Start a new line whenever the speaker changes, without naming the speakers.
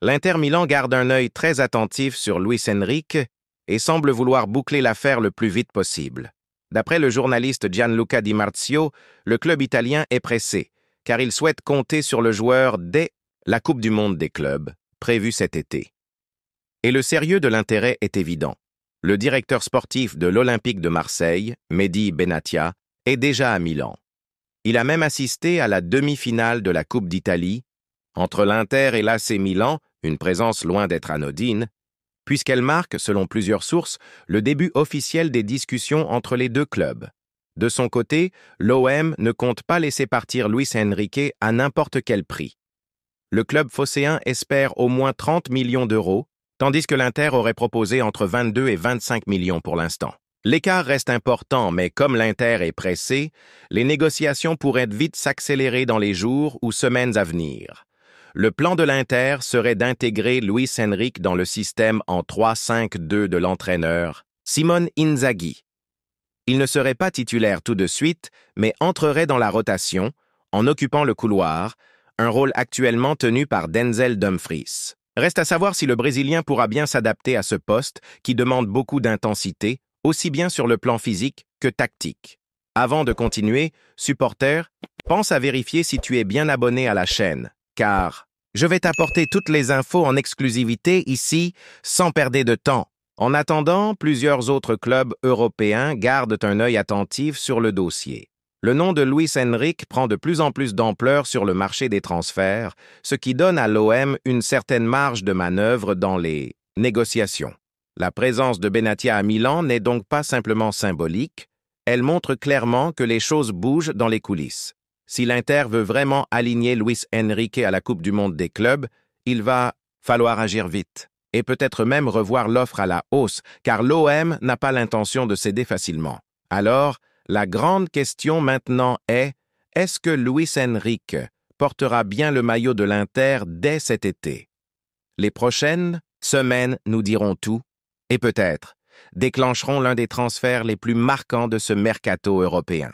L'Inter Milan garde un œil très attentif sur Luis Enrique et semble vouloir boucler l'affaire le plus vite possible. D'après le journaliste Gianluca Di Marzio, le club italien est pressé, car il souhaite compter sur le joueur dès la Coupe du Monde des clubs, prévue cet été. Et le sérieux de l'intérêt est évident. Le directeur sportif de l'Olympique de Marseille, Mehdi Benatia, est déjà à Milan. Il a même assisté à la demi-finale de la Coupe d'Italie, entre l'Inter et l'AC Milan, une présence loin d'être anodine, puisqu'elle marque, selon plusieurs sources, le début officiel des discussions entre les deux clubs. De son côté, l'OM ne compte pas laisser partir Luis Enrique à n'importe quel prix. Le club phocéen espère au moins 30 millions d'euros, tandis que l'Inter aurait proposé entre 22 et 25 millions pour l'instant. L'écart reste important, mais comme l'Inter est pressé, les négociations pourraient vite s'accélérer dans les jours ou semaines à venir. Le plan de l'Inter serait d'intégrer Luis Enrique dans le système en 3-5-2 de l'entraîneur, Simone Inzaghi. Il ne serait pas titulaire tout de suite, mais entrerait dans la rotation, en occupant le couloir, un rôle actuellement tenu par Denzel Dumfries. Reste à savoir si le Brésilien pourra bien s'adapter à ce poste qui demande beaucoup d'intensité, aussi bien sur le plan physique que tactique. Avant de continuer, supporter, pense à vérifier si tu es bien abonné à la chaîne, car je vais t'apporter toutes les infos en exclusivité ici, sans perdre de temps. En attendant, plusieurs autres clubs européens gardent un œil attentif sur le dossier. Le nom de Luis Enrique prend de plus en plus d'ampleur sur le marché des transferts, ce qui donne à l'OM une certaine marge de manœuvre dans les négociations. La présence de Benatia à Milan n'est donc pas simplement symbolique, elle montre clairement que les choses bougent dans les coulisses. Si l'Inter veut vraiment aligner Luis Enrique à la Coupe du Monde des clubs, il va falloir agir vite, et peut-être même revoir l'offre à la hausse, car l'OM n'a pas l'intention de céder facilement. Alors, la grande question maintenant est-ce que Luis Enrique portera bien le maillot de l'Inter dès cet été? Les prochaines semaines nous diront tout, et peut-être déclencheront l'un des transferts les plus marquants de ce mercato européen.